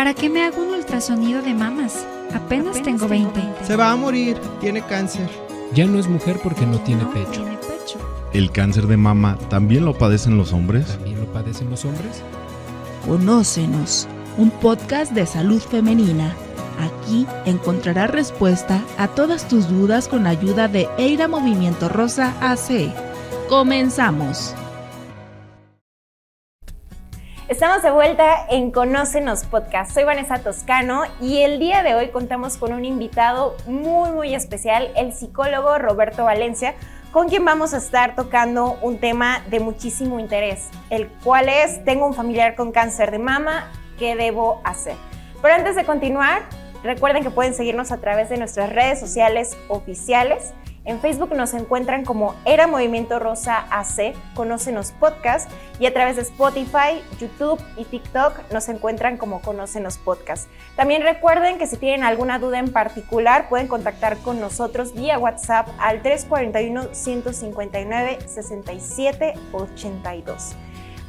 ¿Para qué me hago un ultrasonido de mamas? Apenas tengo 20. Se va a morir, tiene cáncer. Ya no es mujer porque no tiene pecho. ¿El cáncer de mama también lo padecen los hombres? ¿También lo padecen los hombres? Conócenos, un podcast de salud femenina. Aquí encontrarás respuesta a todas tus dudas con la ayuda de Eira Movimiento Rosa AC. ¡Comenzamos! Estamos de vuelta en Conócenos Podcast. Soy Vanessa Toscano y el día de hoy contamos con un invitado muy especial, el psicólogo Roberto Valencia, con quien vamos a estar tocando un tema de muchísimo interés, el cual es: tengo un familiar con cáncer de mama, ¿qué debo hacer? Pero antes de continuar, recuerden que pueden seguirnos a través de nuestras redes sociales oficiales. En Facebook nos encuentran como Eira Movimiento Rosa AC, Conócenos Podcast, y a través de Spotify, YouTube y TikTok nos encuentran como Conócenos Podcast. También recuerden que si tienen alguna duda en particular pueden contactar con nosotros vía WhatsApp al 341-159-6782.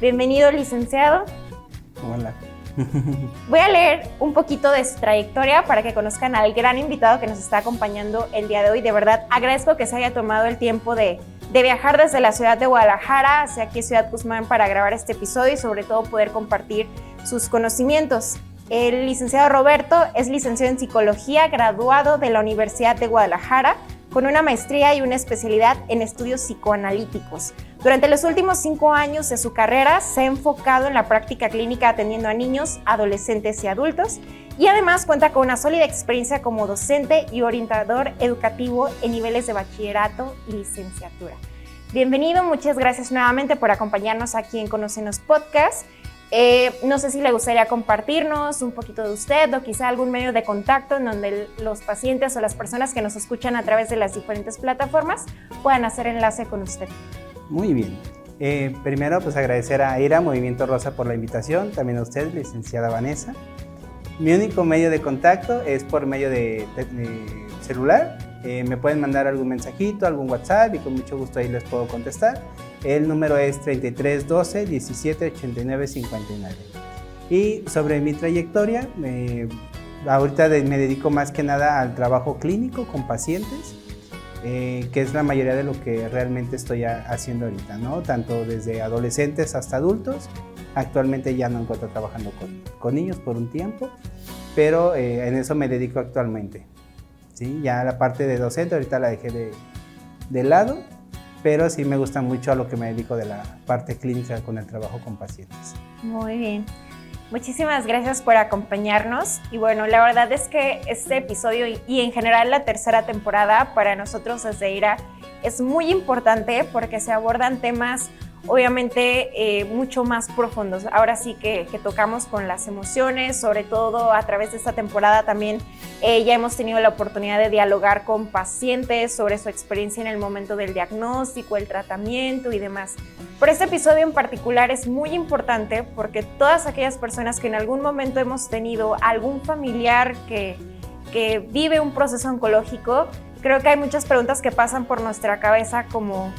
Bienvenido, licenciado. Hola. Voy a leer un poquito de su trayectoria para que conozcan al gran invitado que nos está acompañando el día de hoy. De verdad, agradezco que se haya tomado el tiempo de viajar desde la ciudad de Guadalajara hacia aquí, Ciudad Guzmán, para grabar este episodio y sobre todo poder compartir sus conocimientos. El licenciado Roberto es licenciado en Psicología, graduado de la Universidad de Guadalajara, con una maestría y una especialidad en estudios psicoanalíticos. Durante los últimos 5 años de su carrera se ha enfocado en la práctica clínica atendiendo a niños, adolescentes y adultos, y además cuenta con una sólida experiencia como docente y orientador educativo en niveles de bachillerato y licenciatura. Bienvenido, muchas gracias nuevamente por acompañarnos aquí en Conócenos Podcast. No sé si le gustaría compartirnos un poquito de usted o quizá algún medio de contacto en donde los pacientes o las personas que nos escuchan a través de las diferentes plataformas puedan hacer enlace con usted. Muy bien. Primero, pues agradecer a Eira Movimiento Rosa por la invitación, también a usted, licenciada Vanessa. Mi único medio de contacto es por medio de celular. Me pueden mandar algún mensajito, algún WhatsApp y con mucho gusto ahí les puedo contestar. El número es 33 12 17 89 59. Y sobre mi trayectoria, ahorita me dedico más que nada al trabajo clínico con pacientes, que es la mayoría de lo que realmente estoy haciendo ahorita, ¿no? Tanto desde adolescentes hasta adultos. Actualmente ya no encuentro trabajando con niños por un tiempo, pero en eso me dedico actualmente. ¿Sí? Ya la parte de docente ahorita la dejé de lado, pero sí me gusta mucho a lo que me dedico de la parte clínica con el trabajo con pacientes. Muy bien. Muchísimas gracias por acompañarnos. Y bueno, la verdad es que este episodio y en general la tercera temporada para nosotros desde Eira es muy importante porque se abordan temas obviamente mucho más profundos. Ahora sí que tocamos con las emociones, sobre todo a través de esta temporada también ya hemos tenido la oportunidad de dialogar con pacientes sobre su experiencia en el momento del diagnóstico, el tratamiento y demás. Pero este episodio en particular es muy importante porque todas aquellas personas que en algún momento hemos tenido algún familiar que vive un proceso oncológico, creo que hay muchas preguntas que pasan por nuestra cabeza como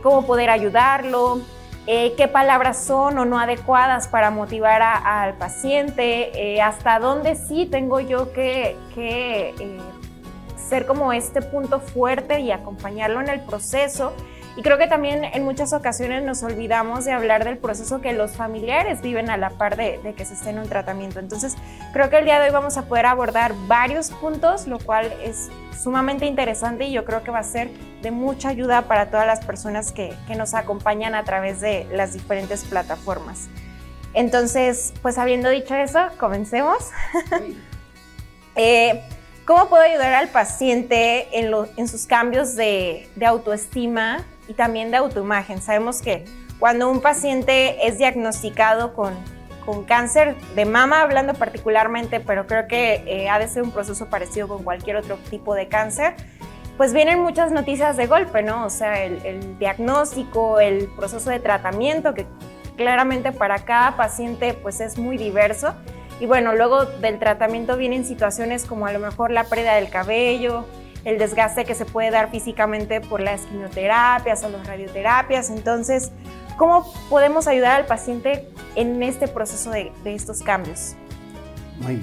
cómo poder ayudarlo, qué palabras son o no adecuadas para motivar al paciente, hasta dónde sí tengo yo que ser como este punto fuerte y acompañarlo en el proceso. Y creo que también en muchas ocasiones nos olvidamos de hablar del proceso que los familiares viven a la par de que se esté en un tratamiento. Entonces, creo que el día de hoy vamos a poder abordar varios puntos, lo cual es sumamente interesante y yo creo que va a ser de mucha ayuda para todas las personas que nos acompañan a través de las diferentes plataformas. Entonces, pues habiendo dicho eso, comencemos. ¿Cómo puedo ayudar al paciente en sus cambios de autoestima y también de autoimagen? Sabemos que cuando un paciente es diagnosticado con cáncer de mama, hablando particularmente, pero creo que ha de ser un proceso parecido con cualquier otro tipo de cáncer, pues vienen muchas noticias de golpe, ¿no? O sea, el diagnóstico, el proceso de tratamiento, que claramente para cada paciente pues es muy diverso. Y bueno, luego del tratamiento vienen situaciones como a lo mejor la pérdida del cabello, el desgaste que se puede dar físicamente por las quimioterapias o las radioterapias. Entonces, ¿cómo podemos ayudar al paciente en este proceso de estos cambios? Muy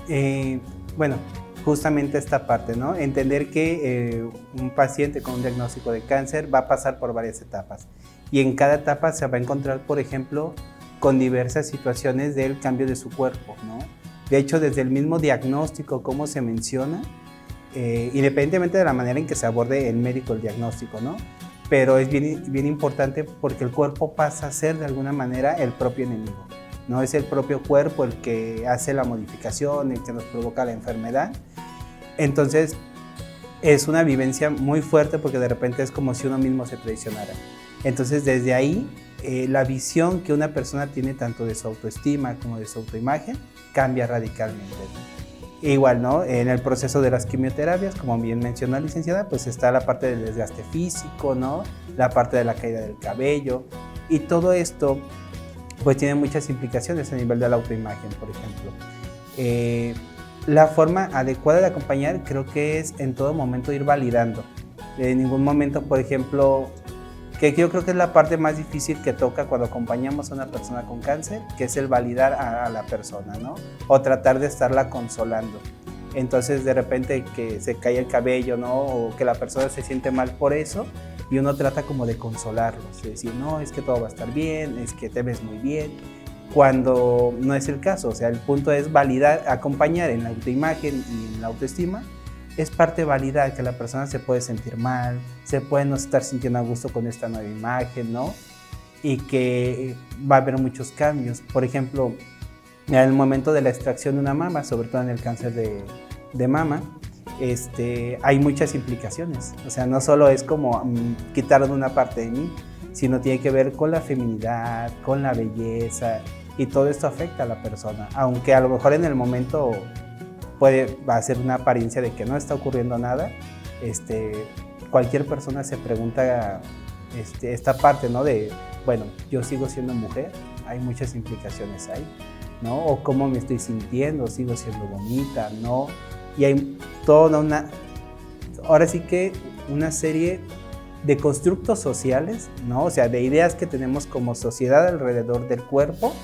bien. Bueno, justamente esta parte, ¿no? Entender que un paciente con un diagnóstico de cáncer va a pasar por varias etapas y en cada etapa se va a encontrar, por ejemplo, con diversas situaciones del cambio de su cuerpo, ¿no? De hecho, desde el mismo diagnóstico, como se menciona, independientemente de la manera en que se aborde el médico el diagnóstico, ¿no? Pero es bien importante porque el cuerpo pasa a ser de alguna manera el propio enemigo, ¿no? Es el propio cuerpo el que hace la modificación, el que nos provoca la enfermedad. Entonces, es una vivencia muy fuerte porque de repente es como si uno mismo se traicionara. Entonces, desde ahí, la visión que una persona tiene tanto de su autoestima como de su autoimagen cambia radicalmente, ¿no? Igual, ¿no? En el proceso de las quimioterapias, como bien mencionó la licenciada, pues está la parte del desgaste físico, ¿no? La parte de la caída del cabello, y todo esto pues tiene muchas implicaciones a nivel de la autoimagen, por ejemplo. La forma adecuada de acompañar creo que es en todo momento ir validando. En ningún momento, por ejemplo, que yo creo que es la parte más difícil que toca cuando acompañamos a una persona con cáncer, que es el validar a la persona, ¿no? O tratar de estarla consolando. Entonces, de repente que se cae el cabello, ¿no? O que la persona se siente mal por eso, y uno trata como de consolarlos, de decir, no, es que todo va a estar bien, es que te ves muy bien, cuando no es el caso. O sea, el punto es validar, acompañar en la autoimagen y en la autoestima. Es parte de validar que la persona se puede sentir mal, se puede no estar sintiendo a gusto con esta nueva imagen, ¿no? Y que va a haber muchos cambios. Por ejemplo, en el momento de la extracción de una mama, sobre todo en el cáncer de mama, hay muchas implicaciones. O sea, no solo es como quitar una parte de mí, sino tiene que ver con la feminidad, con la belleza, y todo esto afecta a la persona. Aunque a lo mejor en el momento va a ser una apariencia de que no está ocurriendo nada, cualquier persona se pregunta esta parte, ¿no? De, bueno, yo sigo siendo mujer, hay muchas implicaciones ahí, ¿no? O cómo me estoy sintiendo, sigo siendo bonita, ¿no? Y hay toda ahora sí que una serie de constructos sociales, ¿no? O sea, de ideas que tenemos como sociedad alrededor del cuerpo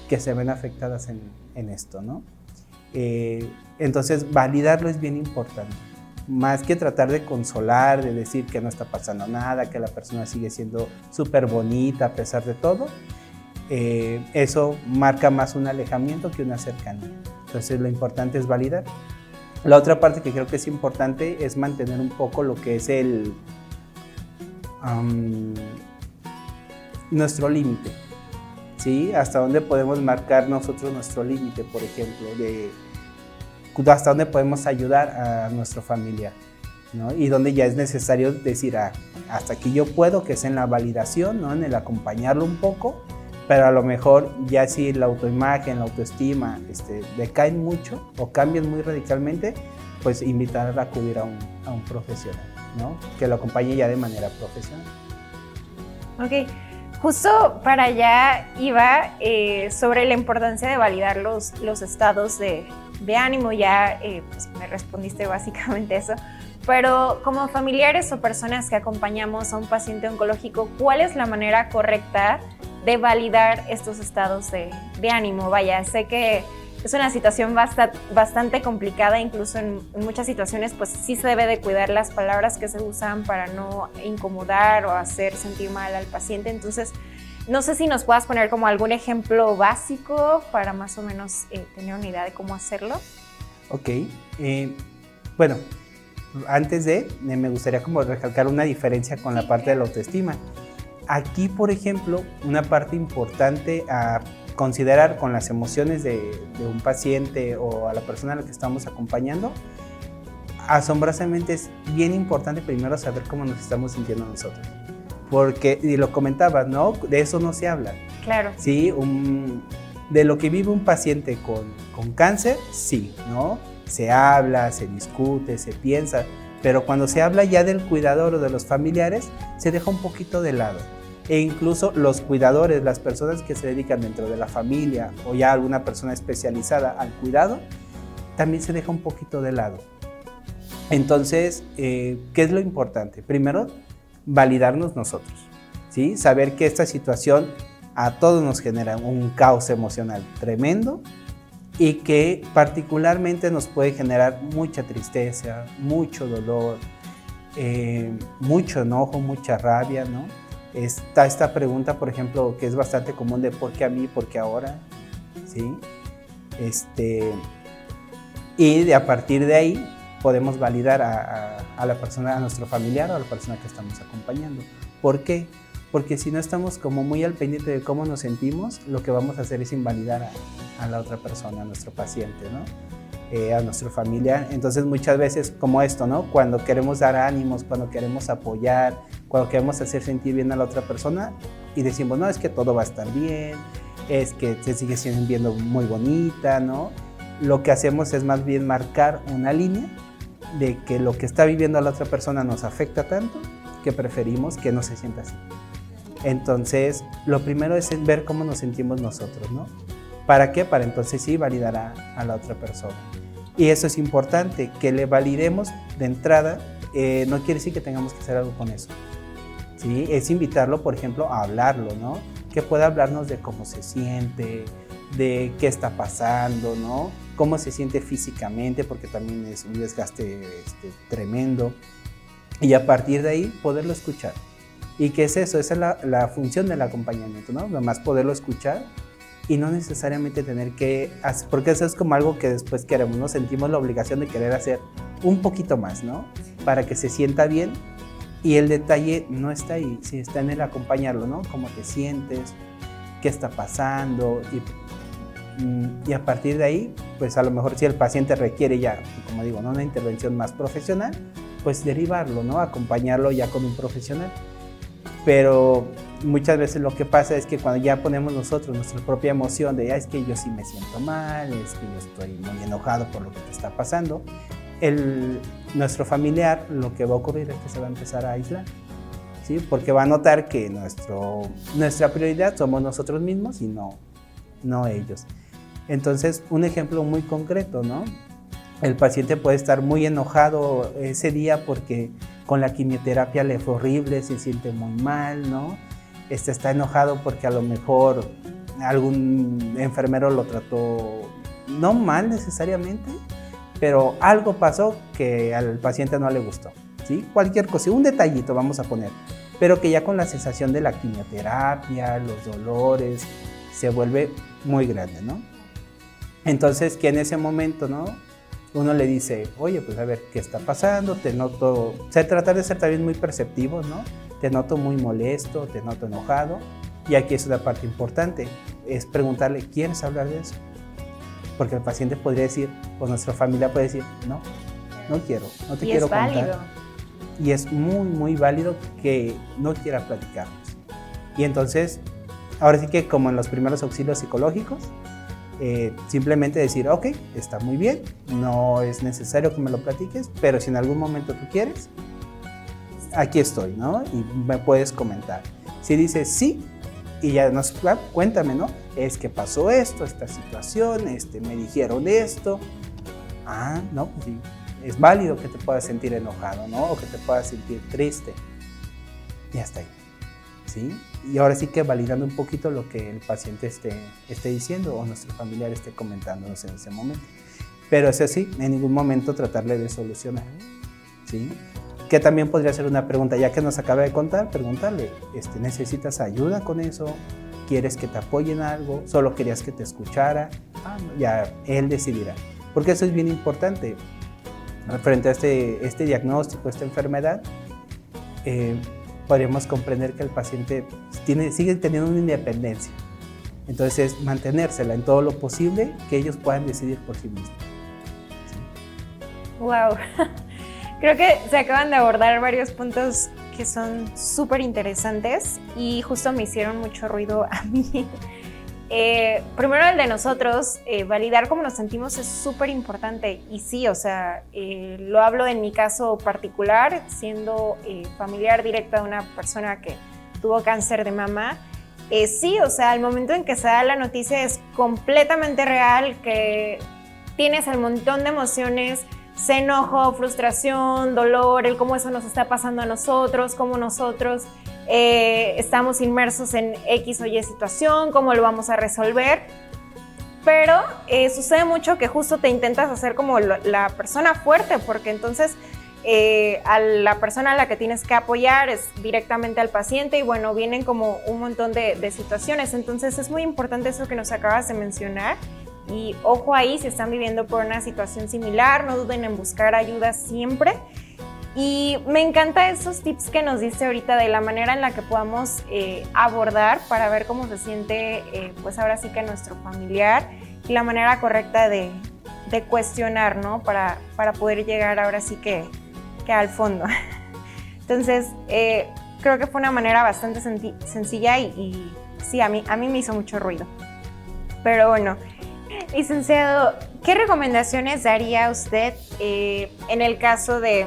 que se ven afectadas en esto, ¿no? Entonces, validarlo es bien importante. Más que tratar de consolar, de decir que no está pasando nada, que la persona sigue siendo súper bonita a pesar de todo, eso marca más un alejamiento que una cercanía. Entonces, lo importante es validar. La otra parte que creo que es importante es mantener un poco lo que es nuestro límite, ¿sí? Hasta dónde podemos marcar nosotros nuestro límite, por ejemplo, de hasta dónde podemos ayudar a nuestro familiar, ¿no? Y donde ya es necesario decir, hasta aquí yo puedo, que es en la validación, ¿no? En el acompañarlo un poco, pero a lo mejor ya si la autoimagen, la autoestima decaen mucho o cambian muy radicalmente, pues invitar a acudir a un profesional, ¿no? Que lo acompañe ya de manera profesional. Ok, justo para allá iba sobre la importancia de validar los estados de ánimo. Ya pues me respondiste básicamente eso, pero como familiares o personas que acompañamos a un paciente oncológico, ¿cuál es la manera correcta de validar estos estados de ánimo? Vaya, sé que es una situación bastante complicada, incluso en muchas situaciones pues sí se debe de cuidar las palabras que se usan para no incomodar o hacer sentir mal al paciente. Entonces, no sé si nos puedas poner como algún ejemplo básico para más o menos tener una idea de cómo hacerlo. Ok, bueno, antes me gustaría como recalcar una diferencia con la parte de la autoestima. Aquí, por ejemplo, una parte importante a considerar con las emociones de un paciente o a la persona a la que estamos acompañando, asombrosamente es bien importante primero saber cómo nos estamos sintiendo nosotros. Porque, y lo comentabas, ¿no? De eso no se habla. Claro. Sí, de lo que vive un paciente con cáncer, sí, ¿no? Se habla, se discute, se piensa, pero cuando se habla ya del cuidador o de los familiares, se deja un poquito de lado. E incluso los cuidadores, las personas que se dedican dentro de la familia o ya alguna persona especializada al cuidado, también se deja un poquito de lado. Entonces, ¿qué es lo importante? Primero, validarnos nosotros, ¿sí? Saber que esta situación a todos nos genera un caos emocional tremendo y que particularmente nos puede generar mucha tristeza, mucho dolor, mucho enojo, mucha rabia, ¿no? Está esta pregunta, por ejemplo, que es bastante común de ¿por qué a mí? ¿Por qué ahora? ¿Sí? Y a partir de ahí podemos validar a la persona, a nuestro familiar o a la persona que estamos acompañando. ¿Por qué? Porque si no estamos como muy al pendiente de cómo nos sentimos, lo que vamos a hacer es invalidar a la otra persona, a nuestro paciente, ¿no? A nuestro familiar. Entonces muchas veces como esto, ¿no? Cuando queremos dar ánimos, cuando queremos apoyar, cuando queremos hacer sentir bien a la otra persona y decimos, no, es que todo va a estar bien, es que se sigue viendo muy bonita, ¿no? Lo que hacemos es más bien marcar una línea de que lo que está viviendo a la otra persona nos afecta tanto que preferimos que no se sienta así. Entonces, lo primero es ver cómo nos sentimos nosotros, ¿no? ¿Para qué? Para entonces sí validar a la otra persona. Y eso es importante, que le validemos de entrada, no quiere decir que tengamos que hacer algo con eso, ¿sí? Es invitarlo, por ejemplo, a hablarlo, ¿no? Que pueda hablarnos de cómo se siente, de qué está pasando, ¿no? Cómo se siente físicamente, porque también es un desgaste tremendo. Y a partir de ahí, poderlo escuchar. ¿Y qué es eso? Esa es la función del acompañamiento, ¿no? Nomás poderlo escuchar y no necesariamente tener que hacer, porque eso es como algo que después queremos, ¿no? Sentimos la obligación de querer hacer un poquito más, ¿no? Para que se sienta bien. Y el detalle no está ahí, sí está en el acompañarlo, ¿no? Cómo te sientes, qué está pasando y a partir de ahí, pues a lo mejor si el paciente requiere ya, como digo, ¿no? Una intervención más profesional, pues derivarlo, ¿no? Acompañarlo ya con un profesional. Pero muchas veces lo que pasa es que cuando ya ponemos nosotros nuestra propia emoción de, es que yo sí me siento mal, es que yo estoy muy enojado por lo que te está pasando, nuestro familiar lo que va a ocurrir es que se va a empezar a aislar, ¿sí? Porque va a notar que nuestra prioridad somos nosotros mismos y no ellos. Entonces, un ejemplo muy concreto, ¿no? El paciente puede estar muy enojado ese día porque con la quimioterapia le fue horrible, se siente muy mal, ¿no? Está enojado porque a lo mejor algún enfermero lo trató no mal necesariamente, pero algo pasó que al paciente no le gustó, ¿sí? Cualquier cosa, un detallito vamos a poner, pero que ya con la sensación de la quimioterapia, los dolores, se vuelve muy grande, ¿no? Entonces, que en ese momento, ¿no? Uno le dice, oye, pues a ver, ¿qué está pasando? Te noto, o sea, tratar de ser también muy perceptivos, ¿no? Te noto muy molesto, te noto enojado. Y aquí es una parte importante, es preguntarle, ¿quieres hablar de eso? Porque el paciente podría decir, o nuestra familia puede decir, no quiero, no te quiero contar. Y es válido. Y es muy, muy válido que no quiera platicarnos. Y entonces, ahora sí que como en los primeros auxilios psicológicos, simplemente decir, ok, está muy bien, no es necesario que me lo platiques, pero si en algún momento tú quieres, aquí estoy, ¿no? Y me puedes comentar. Si dices sí, y ya cuéntame, ¿no? Es que pasó esto, esta situación, me dijeron esto. No, pues sí, es válido que te puedas sentir enojado, ¿no? O que te puedas sentir triste. Y hasta ahí, ¿sí? Y ahora sí que validando un poquito lo que el paciente esté diciendo o nuestro familiar esté comentándonos en ese momento. Pero eso sí, en ningún momento tratarle de solucionar, ¿sí? Que también podría ser una pregunta, ya que nos acaba de contar, preguntarle, ¿necesitas ayuda con eso? ¿Quieres que te apoye en algo? ¿Solo querías que te escuchara? Ya él decidirá. Porque eso es bien importante. Frente a este diagnóstico, esta enfermedad, podríamos comprender que el paciente sigue teniendo una independencia. Entonces, mantenérsela en todo lo posible, que ellos puedan decidir por sí mismos. ¿Sí? ¡Wow! Creo que se acaban de abordar varios puntos que son súper interesantes y justo me hicieron mucho ruido a mí. Primero el de nosotros, validar cómo nos sentimos es súper importante y sí, o sea, lo hablo en mi caso particular, siendo familiar directa de una persona que tuvo cáncer de mama. Sí, o sea, al momento en que se da la noticia es completamente real, que tienes el montón de emociones, enojo, frustración, dolor, el cómo eso nos está pasando a nosotros, cómo nosotros estamos inmersos en X o Y situación, cómo lo vamos a resolver. pero sucede mucho que justo te intentas hacer como la persona fuerte, porque entonces a la persona a la que tienes que apoyar es directamente al paciente y bueno, vienen como un montón de situaciones. Entonces es muy importante eso que nos acabas de mencionar y ojo ahí si están viviendo por una situación similar, no duden en buscar ayuda siempre. Y me encanta esos tips que nos diste ahorita de la manera en la que podamos abordar para ver cómo se siente pues ahora sí que nuestro familiar y la manera correcta de cuestionar, ¿no? Para poder llegar ahora sí que al fondo. Entonces, creo que fue una manera bastante sencilla y sí, a mí me hizo mucho ruido. Pero bueno, licenciado, ¿qué recomendaciones daría usted en el caso de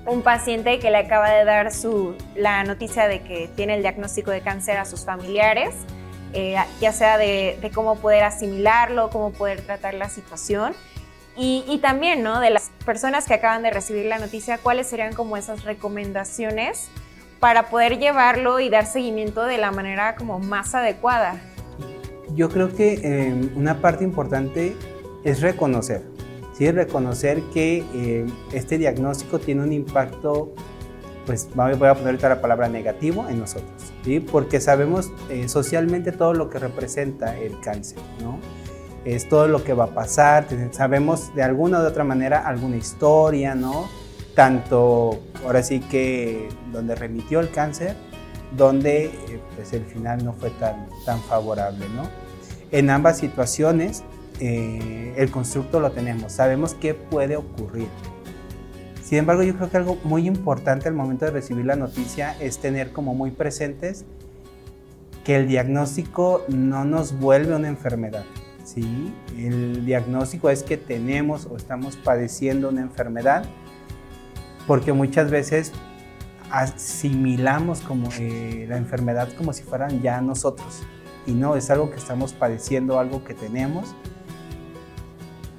un paciente que le acaba de dar la noticia de que tiene el diagnóstico de cáncer a sus familiares, ya sea de cómo poder asimilarlo, cómo poder tratar la situación? Y también, ¿no? De las personas que acaban de recibir la noticia, ¿cuáles serían como esas recomendaciones para poder llevarlo y dar seguimiento de la manera como más adecuada? Yo creo que una parte importante es reconocer, ¿sí? Reconocer que este diagnóstico tiene un impacto, pues voy a poner ahorita la palabra negativo en nosotros, ¿sí? Porque sabemos socialmente todo lo que representa el cáncer, ¿no? Es todo lo que va a pasar, sabemos de alguna u otra manera alguna historia, ¿no? Tanto, ahora sí que donde remitió el cáncer, donde pues el final no fue tan favorable, ¿no? En ambas situaciones el constructo lo tenemos, sabemos qué puede ocurrir. Sin embargo, yo creo que algo muy importante al momento de recibir la noticia es tener como muy presentes que el diagnóstico no nos vuelve una enfermedad. Sí, el diagnóstico es que tenemos o estamos padeciendo una enfermedad porque muchas veces asimilamos como la enfermedad como si fueran ya nosotros y no, es algo que estamos padeciendo, algo que tenemos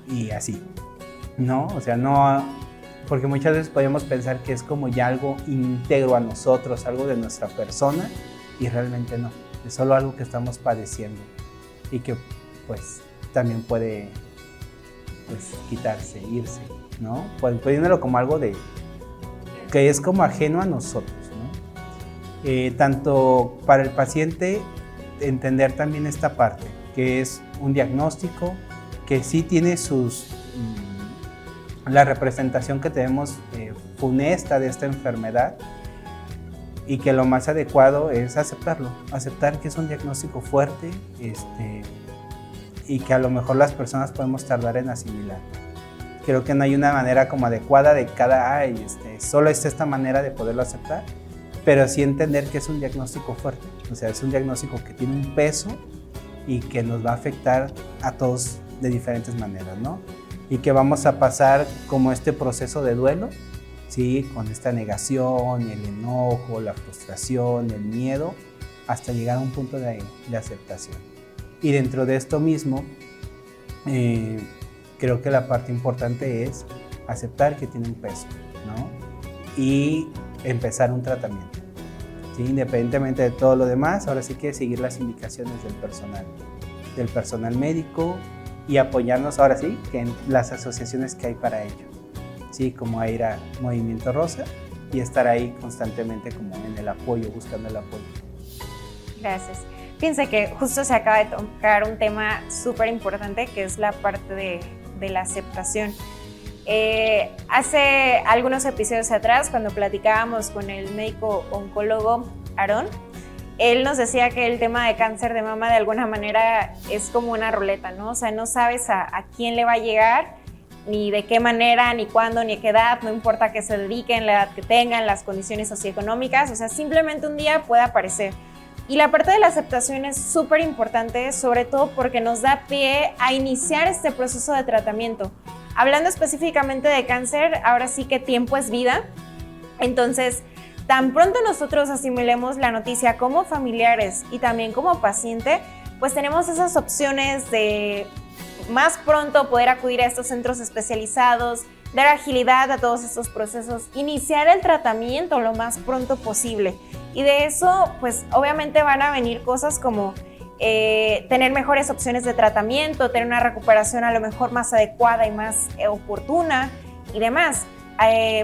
y así, ¿no? O sea, no, porque muchas veces podemos pensar que es como ya algo íntegro a nosotros, algo de nuestra persona y realmente no, es solo algo que estamos padeciendo y que pues también puede pues, quitarse, irse, ¿no? Poniéndolo como algo que es como ajeno a nosotros, ¿no? Tanto para el paciente entender también esta parte, que es un diagnóstico, que sí tiene la representación que tenemos funesta de esta enfermedad y que lo más adecuado es aceptarlo, aceptar que es un diagnóstico fuerte, y que a lo mejor las personas podemos tardar en asimilar. Creo que no hay una manera como adecuada de solo es esta manera de poderlo aceptar, pero sí entender que es un diagnóstico fuerte, o sea, es un diagnóstico que tiene un peso y que nos va a afectar a todos de diferentes maneras, ¿no? Y que vamos a pasar como este proceso de duelo, ¿sí? Con esta negación, el enojo, la frustración, el miedo, hasta llegar a un punto de aceptación. Y dentro de esto mismo, creo que la parte importante es aceptar que tiene un peso, ¿no? Y empezar un tratamiento, ¿sí? Independientemente de todo lo demás, ahora sí que seguir las indicaciones del personal médico y apoyarnos ahora sí que en las asociaciones que hay para ello, ¿sí? Como AIRA Movimiento Rosa y estar ahí constantemente como en el apoyo, buscando el apoyo. Gracias. Fíjense que justo se acaba de tocar un tema súper importante que es la parte de la aceptación. Hace algunos episodios atrás, cuando platicábamos con el médico oncólogo Aarón, él nos decía que el tema de cáncer de mama de alguna manera es como una ruleta, ¿no? O sea, no sabes a quién le va a llegar, ni de qué manera, ni cuándo, ni a qué edad, no importa qué se dediquen, la edad que tengan, las condiciones socioeconómicas, o sea, simplemente un día puede aparecer. Y la parte de la aceptación es súper importante, sobre todo porque nos da pie a iniciar este proceso de tratamiento. Hablando específicamente de cáncer, ahora sí que tiempo es vida. Entonces, tan pronto nosotros asimilemos la noticia como familiares y también como paciente, pues tenemos esas opciones de más pronto poder acudir a estos centros especializados, dar agilidad a todos estos procesos, iniciar el tratamiento lo más pronto posible. Y de eso, pues obviamente van a venir cosas como tener mejores opciones de tratamiento, tener una recuperación a lo mejor más adecuada y más oportuna y demás.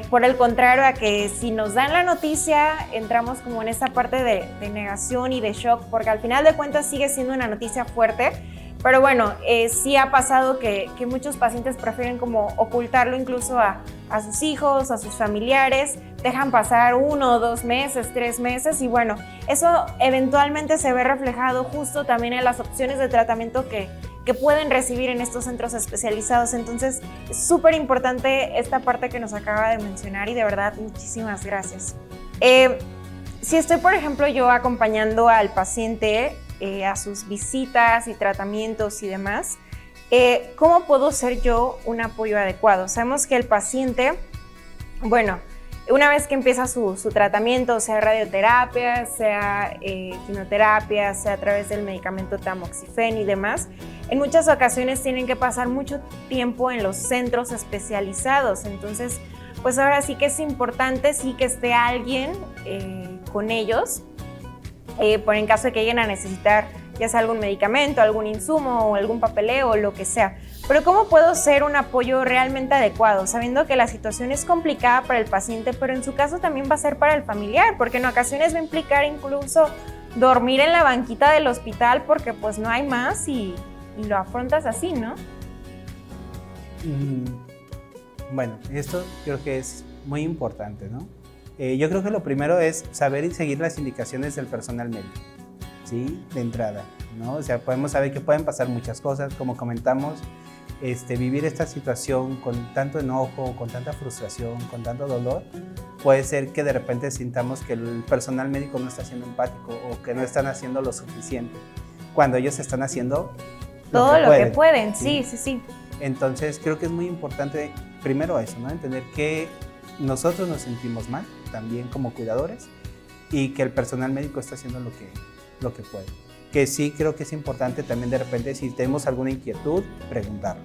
Por el contrario a que si nos dan la noticia, entramos como en esa parte de negación y de shock, porque al final de cuentas sigue siendo una noticia fuerte, pero bueno, sí ha pasado que muchos pacientes prefieren como ocultarlo incluso a sus hijos, a sus familiares, dejan pasar 1, 2 meses, 3 meses y bueno, eso eventualmente se ve reflejado justo también en las opciones de tratamiento que pueden recibir en estos centros especializados. Entonces, es súper importante esta parte que nos acaba de mencionar y de verdad, muchísimas gracias. Si estoy, por ejemplo, yo acompañando al paciente a sus visitas y tratamientos y demás, ¿cómo puedo ser yo un apoyo adecuado? Sabemos que el paciente, bueno, una vez que empieza su tratamiento, sea radioterapia, sea quimioterapia, sea a través del medicamento tamoxifen y demás, en muchas ocasiones tienen que pasar mucho tiempo en los centros especializados. Entonces, pues ahora sí que es importante sí que esté alguien con ellos, por en caso de que lleguen a necesitar ya sea algún medicamento, algún insumo o algún papeleo o lo que sea. Pero ¿cómo puedo ser un apoyo realmente adecuado? Sabiendo que la situación es complicada para el paciente, pero en su caso también va a ser para el familiar, porque en ocasiones va a implicar incluso dormir en la banquita del hospital porque pues no hay más y lo afrontas así, ¿no? Bueno, esto creo que es muy importante, ¿no? Yo creo que lo primero es saber y seguir las indicaciones del personal médico, ¿sí? De entrada, ¿no? O sea, podemos saber que pueden pasar muchas cosas, como comentamos, vivir esta situación con tanto enojo, con tanta frustración, con tanto dolor, puede ser que de repente sintamos que el personal médico no está siendo empático o que no están haciendo lo suficiente, cuando ellos están haciendo todo lo que pueden, sí. Entonces creo que es muy importante primero eso, ¿no? Entender que nosotros nos sentimos mal, también como cuidadores, y que el personal médico está haciendo lo que puede. Que sí creo que es importante también de repente, si tenemos alguna inquietud, preguntarlo.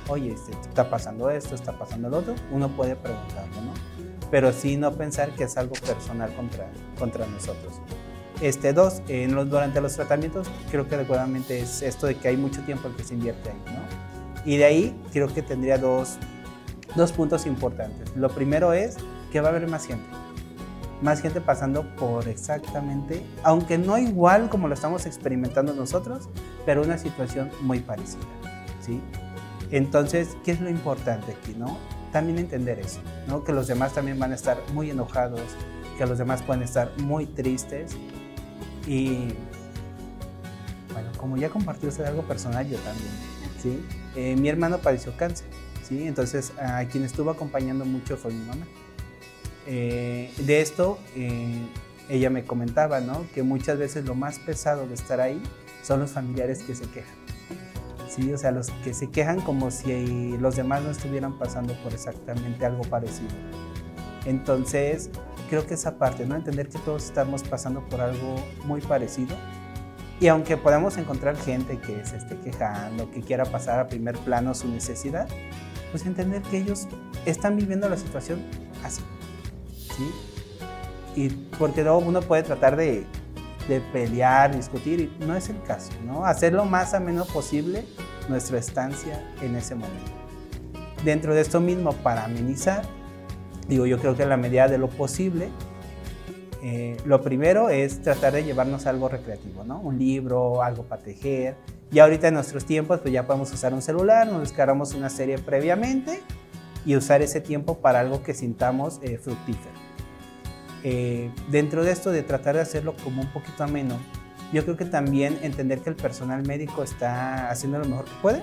Oye, está pasando esto, está pasando lo otro, uno puede preguntarlo, ¿no? Pero sí no pensar que es algo personal contra nosotros. Dos, durante los tratamientos, creo que adecuadamente es esto de que hay mucho tiempo el que se invierte ahí, ¿no? Y de ahí creo que tendría dos puntos importantes. Lo primero es que va a haber más gente pasando por exactamente, aunque no igual como lo estamos experimentando nosotros, pero una situación muy parecida, ¿sí? Entonces, ¿qué es lo importante aquí, no? También entender eso, ¿no? Que los demás también van a estar muy enojados, que los demás pueden estar muy tristes y, bueno, como ya compartió usted algo personal, yo también, ¿sí? Mi hermano padeció cáncer, ¿sí? Entonces, a quien estuvo acompañando mucho fue mi mamá. De esto, ella me comentaba, ¿no? Que muchas veces lo más pesado de estar ahí son los familiares que se quejan, ¿sí? O sea, los que se quejan como si los demás no estuvieran pasando por exactamente algo parecido. Entonces, creo que esa parte, ¿no? Entender que todos estamos pasando por algo muy parecido. Y aunque podamos encontrar gente que se esté quejando, que quiera pasar a primer plano su necesidad, pues entender que ellos están viviendo la situación así, ¿sí? Y porque luego uno puede tratar de pelear, discutir, y no es el caso, ¿no? Hacer lo más ameno posible nuestra estancia en ese momento. Dentro de esto mismo, para amenizar, yo creo que en la medida de lo posible, lo primero es tratar de llevarnos algo recreativo, ¿no? Un libro, algo para tejer. Ya ahorita en nuestros tiempos, pues ya podemos usar un celular, nos descargamos una serie previamente y usar ese tiempo para algo que sintamos fructífero. Dentro de esto de tratar de hacerlo como un poquito ameno, yo creo que también entender que el personal médico está haciendo lo mejor que puede,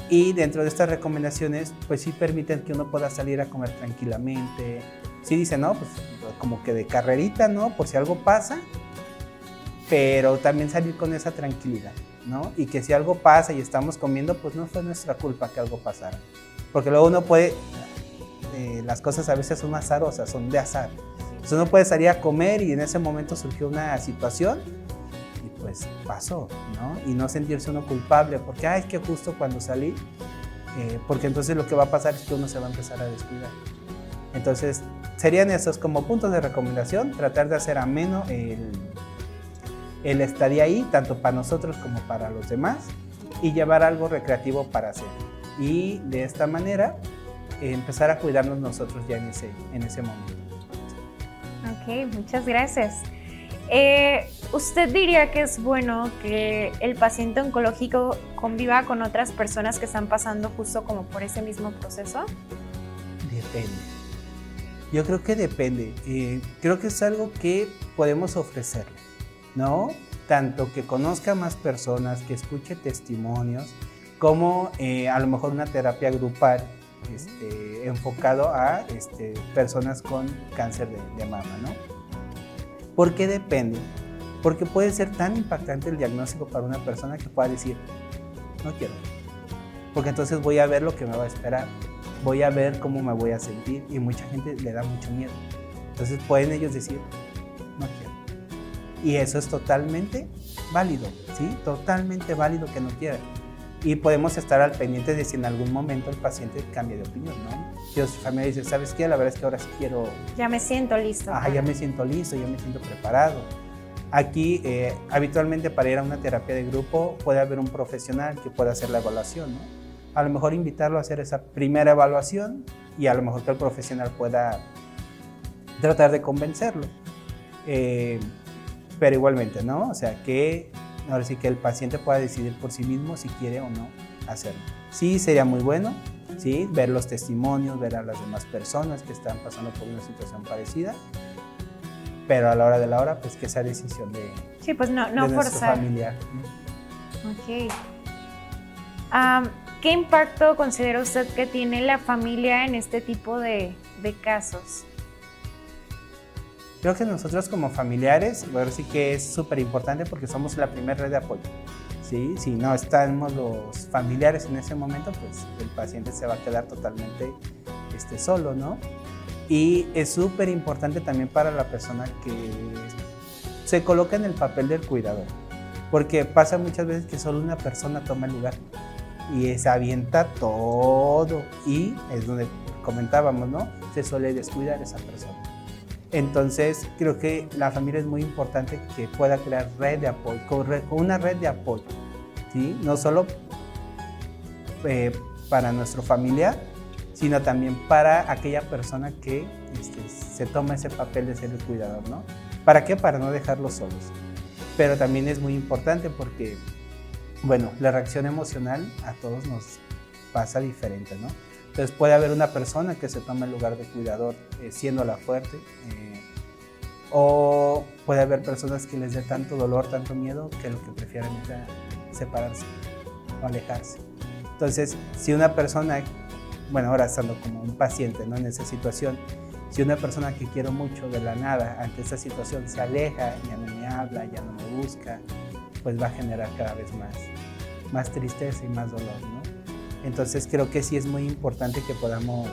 y dentro de estas recomendaciones pues sí permiten que uno pueda salir a comer tranquilamente. Sí dicen, no, pues como que de carrerita, ¿no? Por si algo pasa, pero también salir con esa tranquilidad, ¿no? Y que si algo pasa y estamos comiendo, pues no fue nuestra culpa que algo pasara, porque luego uno puede, las cosas a veces son azarosas, son de azar. Entonces uno puede salir a comer y en ese momento surgió una situación y pues pasó, ¿no? Y no sentirse uno culpable porque, ay, es que justo cuando salí, porque entonces lo que va a pasar es que uno se va a empezar a descuidar. Entonces serían esos como puntos de recomendación, tratar de hacer ameno el estadía ahí, tanto para nosotros como para los demás, y llevar algo recreativo para hacer. Y de esta manera, empezar a cuidarnos nosotros ya en ese momento. Ok, muchas gracias. ¿Usted diría que es bueno que el paciente oncológico conviva con otras personas que están pasando justo como por ese mismo proceso? Depende. Yo creo que depende. Creo que es algo que podemos ofrecerle, ¿no? Tanto que conozca más personas, que escuche testimonios, como a lo mejor una terapia grupal enfocado a personas con cáncer de mama, ¿no? ¿Por qué depende? Porque puede ser tan impactante el diagnóstico para una persona que pueda decir, no quiero, porque entonces voy a ver lo que me va a esperar, voy a ver cómo me voy a sentir, y mucha gente le da mucho miedo. Entonces pueden ellos decir, no quiero. Y eso es totalmente válido, ¿sí? Totalmente válido que no quieran. Y podemos estar al pendiente de si en algún momento el paciente cambia de opinión, ¿no? Si su familia dice, ¿sabes qué? La verdad es que ahora sí quiero... Ya me siento listo. Ajá, ya me siento listo, ya me siento preparado. Aquí, habitualmente para ir a una terapia de grupo, puede haber un profesional que pueda hacer la evaluación, ¿no? A lo mejor invitarlo a hacer esa primera evaluación y a lo mejor que el profesional pueda tratar de convencerlo. Pero igualmente, ¿no? O sea, que ahora sí que el paciente pueda decidir por sí mismo si quiere o no hacerlo. Sí, sería muy bueno, ¿sí? Ver los testimonios, ver a las demás personas que están pasando por una situación parecida, pero a la hora de la hora, pues que esa decisión de, sí, pues no de nuestro forzar. familiar. Ok. ¿Qué impacto considera usted que tiene la familia en este tipo de casos? Creo que nosotros como familiares, bueno, sí que es súper importante porque somos la primera red de apoyo, ¿sí? Si no estamos los familiares en ese momento, pues el paciente se va a quedar totalmente solo, ¿no? Y es súper importante también para la persona que se coloca en el papel del cuidador, porque pasa muchas veces que solo una persona toma el lugar y se avienta todo, y es donde comentábamos, ¿no? Se suele descuidar esa persona. Entonces, creo que la familia es muy importante que pueda crear red de apoyo, con una red de apoyo, ¿sí? No solo para nuestro familiar, sino también para aquella persona que se toma ese papel de ser el cuidador, ¿no? ¿Para qué? Para no dejarlos solos. Pero también es muy importante porque, bueno, la reacción emocional a todos nos pasa diferente, ¿no? Entonces puede haber una persona que se toma el lugar de cuidador siendo la fuerte, o puede haber personas que les dé tanto dolor, tanto miedo, que lo que prefieren es separarse o alejarse. Entonces, si una persona, bueno, ahora estando como un paciente, ¿no? En esa situación, si una persona que quiero mucho de la nada ante esa situación se aleja, ya no me habla, ya no me busca, pues va a generar cada vez más tristeza y más dolor, ¿no? Entonces creo que sí es muy importante que podamos,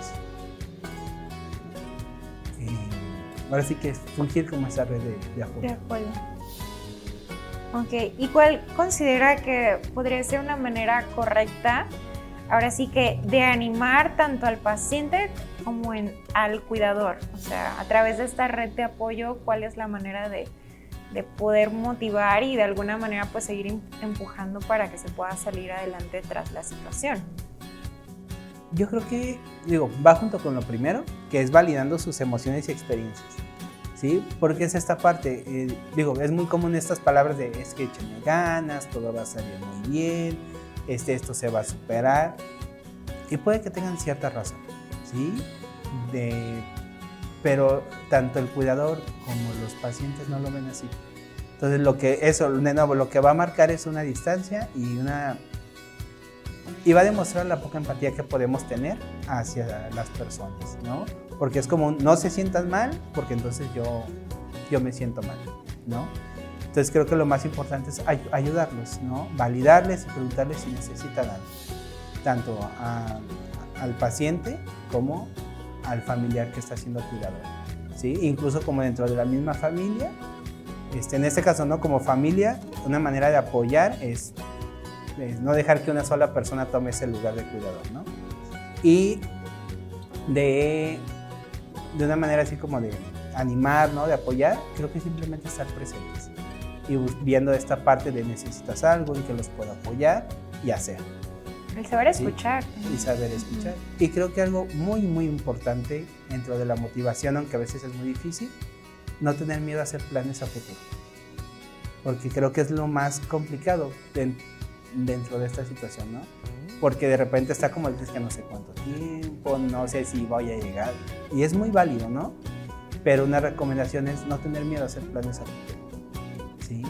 ahora sí que fungir como esa red de apoyo. De apoyo. Ok, ¿y cuál considera que podría ser una manera correcta, ahora sí que de animar tanto al paciente como al cuidador? O sea, a través de esta red de apoyo, ¿cuál es la manera de poder motivar y de alguna manera pues seguir empujando para que se pueda salir adelante tras la situación? Yo creo que, va junto con lo primero, que es validando sus emociones y experiencias, ¿sí? Porque es esta parte, es muy común estas palabras de es que échenle ganas, todo va a salir muy bien, esto se va a superar, y puede que tengan cierta razón, ¿sí? Pero tanto el cuidador como los pacientes no lo ven así. Entonces lo que va a marcar es una distancia y va a demostrar la poca empatía que podemos tener hacia las personas, ¿no? Porque es como no se sientan mal, porque entonces yo me siento mal, ¿no? Entonces creo que lo más importante es ayudarlos, ¿no? Validarles y preguntarles si necesitan algo, tanto al paciente como al familiar que está siendo cuidador, ¿sí? Incluso como dentro de la misma familia, en este caso, ¿no? Como familia, una manera de apoyar es no dejar que una sola persona tome ese lugar de cuidador, ¿no? Y de una manera así como de animar, ¿no? De apoyar, creo que simplemente estar presentes, y viendo esta parte de necesitas algo en que los puedo apoyar y hacer. El saber ¿Sí? escuchar. Y saber escuchar. Y creo que algo muy, muy importante dentro de la motivación, aunque a veces es muy difícil, no tener miedo a hacer planes a futuro. Porque creo que es lo más complicado dentro de esta situación, ¿no? Porque de repente está como dices que no sé cuánto tiempo, no sé si voy a llegar. Y es muy válido, ¿no? Pero una recomendación es no tener miedo a hacer planes a futuro, ¿sí?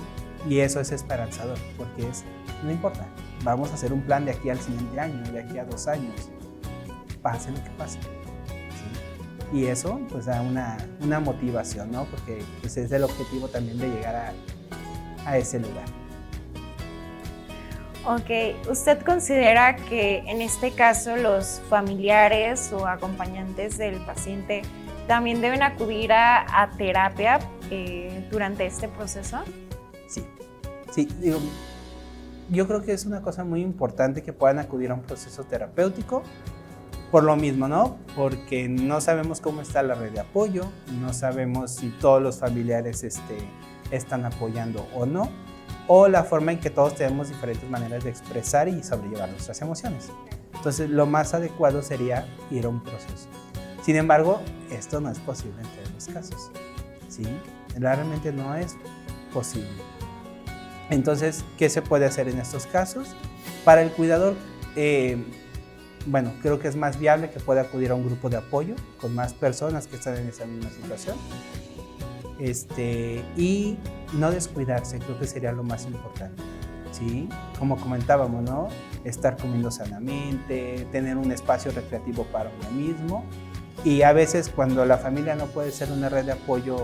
Y eso es esperanzador, porque no importa, vamos a hacer un plan de aquí al siguiente año, de aquí a 2 años, pase lo que pase, ¿sí? Y eso pues da una motivación, ¿no? Porque pues, es el objetivo también de llegar a ese lugar. Ok, ¿usted considera que en este caso los familiares o acompañantes del paciente también deben acudir a terapia durante este proceso? Sí, digo, yo creo que es una cosa muy importante que puedan acudir a un proceso terapéutico por lo mismo, ¿no? Porque no sabemos cómo está la red de apoyo, no sabemos si todos los familiares están apoyando o no, o la forma en que todos tenemos diferentes maneras de expresar y sobrellevar nuestras emociones. Entonces, lo más adecuado sería ir a un proceso. Sin embargo, esto no es posible en todos los casos, ¿sí? Realmente no es posible. Entonces, ¿qué se puede hacer en estos casos? Para el cuidador, bueno, creo que es más viable que pueda acudir a un grupo de apoyo con más personas que están en esa misma situación. Y no descuidarse, creo que sería lo más importante, ¿sí? Como comentábamos, ¿no? Estar comiendo sanamente, tener un espacio recreativo para uno mismo. Y a veces cuando la familia no puede ser una red de apoyo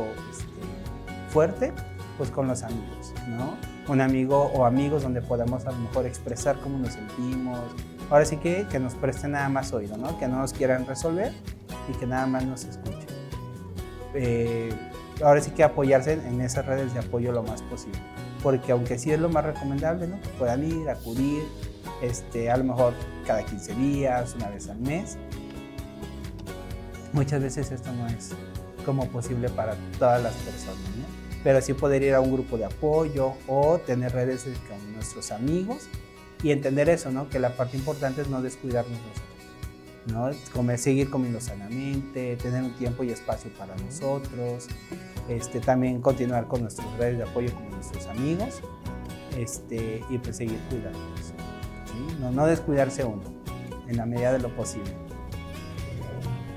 fuerte, pues con los amigos, ¿no? Un amigo o amigos donde podamos a lo mejor expresar cómo nos sentimos. Ahora sí que nos presten nada más oído, ¿no? Que no nos quieran resolver y que nada más nos escuchen. Ahora sí que apoyarse en esas redes de apoyo lo más posible. Porque aunque sí es lo más recomendable, ¿no? Puedan ir, acudir, a lo mejor cada 15 días, una vez al mes. Muchas veces esto no es como posible para todas las personas, ¿no? Pero sí poder ir a un grupo de apoyo o tener redes con nuestros amigos y entender eso, ¿no? Que la parte importante es no descuidarnos nosotros, ¿no? Seguir comiendo sanamente, tener un tiempo y espacio para nosotros, también continuar con nuestras redes de apoyo con nuestros amigos, y pues seguir cuidándonos, ¿sí? No descuidarse uno en la medida de lo posible.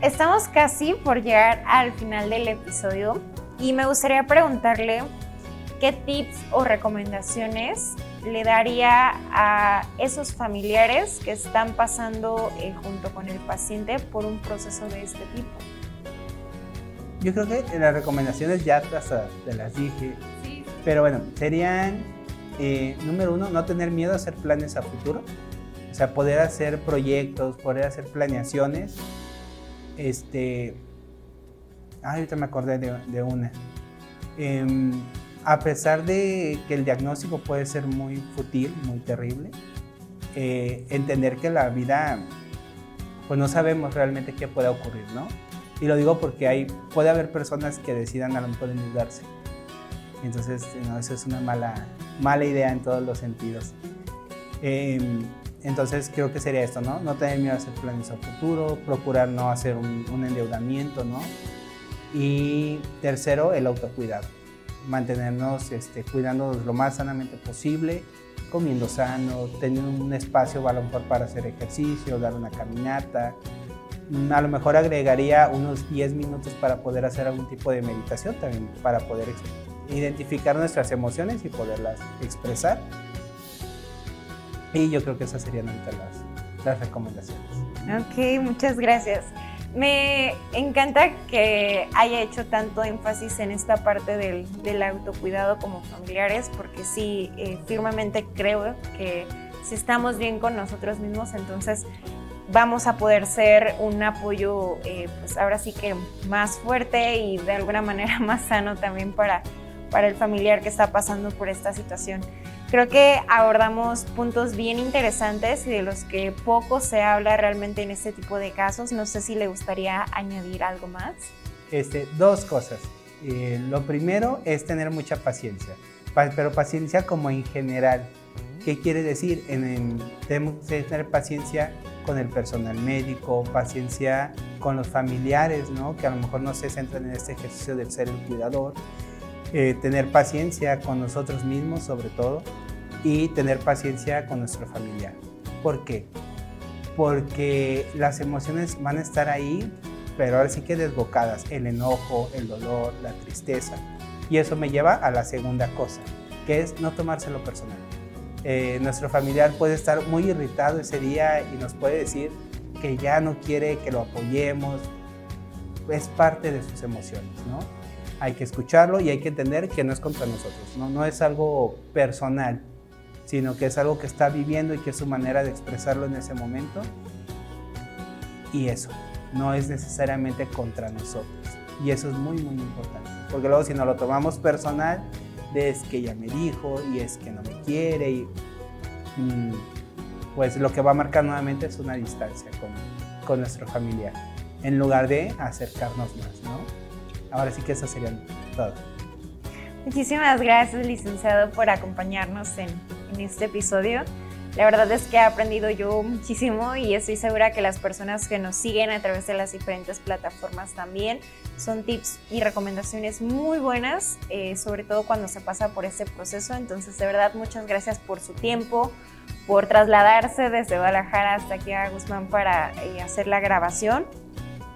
Estamos casi por llegar al final del episodio y me gustaría preguntarle qué tips o recomendaciones le daría a esos familiares que están pasando junto con el paciente por un proceso de este tipo. Yo creo que las recomendaciones ya hasta te las dije, sí. Pero bueno, serían, número 1, no tener miedo a hacer planes a futuro, o sea, poder hacer proyectos, poder hacer planeaciones. Ahorita me acordé de una. A pesar de que el diagnóstico puede ser muy fútil, muy terrible, entender que la vida, pues no sabemos realmente qué puede ocurrir, ¿no? Y lo digo porque puede haber personas que decidan a lo mejor endeudarse. Entonces, no, eso es una mala idea en todos los sentidos. Entonces, creo que sería esto, ¿no? No tener miedo a hacer planes a futuro, procurar no hacer un endeudamiento, ¿no? Y tercero, el autocuidado. Mantenernos cuidándonos lo más sanamente posible, comiendo sano, teniendo un espacio a lo mejor para hacer ejercicio, dar una caminata. A lo mejor agregaría unos 10 minutos para poder hacer algún tipo de meditación también, para poder identificar nuestras emociones y poderlas expresar. Y yo creo que esas serían ahorita las recomendaciones. Ok, muchas gracias. Me encanta que haya hecho tanto énfasis en esta parte del autocuidado como familiares, porque sí, firmemente creo que si estamos bien con nosotros mismos, entonces vamos a poder ser un apoyo, pues ahora sí que más fuerte y de alguna manera más sano también para el familiar que está pasando por esta situación. Creo que abordamos puntos bien interesantes y de los que poco se habla realmente en este tipo de casos. No sé si le gustaría añadir algo más. 2 cosas. Lo primero es tener mucha paciencia. pero paciencia como en general. ¿Qué quiere decir? Tenemos que tener paciencia con el personal médico, paciencia con los familiares, ¿no? Que a lo mejor no se centran en este ejercicio del ser el cuidador, tener paciencia con nosotros mismos sobre todo, y tener paciencia con nuestro familiar. ¿Por qué? Porque las emociones van a estar ahí, pero ahora sí que desbocadas, el enojo, el dolor, la tristeza. Y eso me lleva a la segunda cosa, que es no tomárselo personal. Nuestro familiar puede estar muy irritado ese día y nos puede decir que ya no quiere que lo apoyemos. Es parte de sus emociones, ¿no? Hay que escucharlo y hay que entender que no es contra nosotros, ¿no? No es algo personal, sino que es algo que está viviendo y que es su manera de expresarlo en ese momento. Y eso, no es necesariamente contra nosotros. Y eso es muy, muy importante. Porque luego si nos lo tomamos personal, es que ella me dijo y es que no me quiere, y pues lo que va a marcar nuevamente es una distancia con nuestro familiar, en lugar de acercarnos más, ¿no? Ahora sí que eso sería todo. Muchísimas gracias, licenciado, por acompañarnos en este episodio. La verdad es que he aprendido yo muchísimo y estoy segura que las personas que nos siguen a través de las diferentes plataformas también. Son tips y recomendaciones muy buenas, sobre todo cuando se pasa por este proceso. Entonces, de verdad, muchas gracias por su tiempo, por trasladarse desde Guadalajara hasta aquí a Guzmán para hacer la grabación.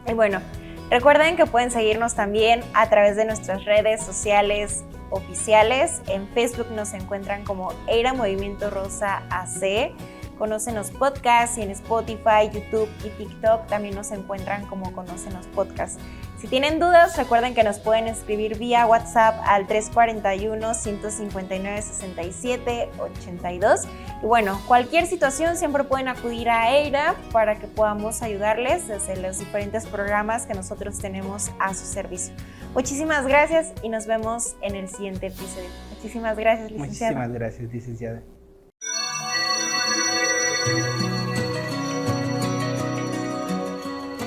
Y bueno, recuerden que pueden seguirnos también a través de nuestras redes sociales oficiales. En Facebook nos encuentran como Eira Movimiento Rosa AC. Conocen los podcasts, y en Spotify, YouTube y TikTok también nos encuentran como Conocen los Podcasts. Si tienen dudas, recuerden que nos pueden escribir vía WhatsApp al 341-159-6782. Y bueno, cualquier situación siempre pueden acudir a Eira para que podamos ayudarles desde los diferentes programas que nosotros tenemos a su servicio. Muchísimas gracias y nos vemos en el siguiente episodio. Muchísimas gracias, licenciada. Muchísimas gracias, licenciada.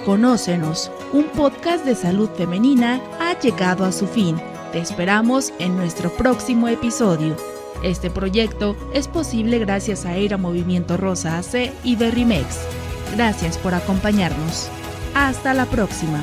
Conócenos, un podcast de salud femenina ha llegado a su fin. Te esperamos en nuestro próximo episodio. Este proyecto es posible gracias a Eira Movimiento Rosa AC y Berrimex. Gracias por acompañarnos. Hasta la próxima.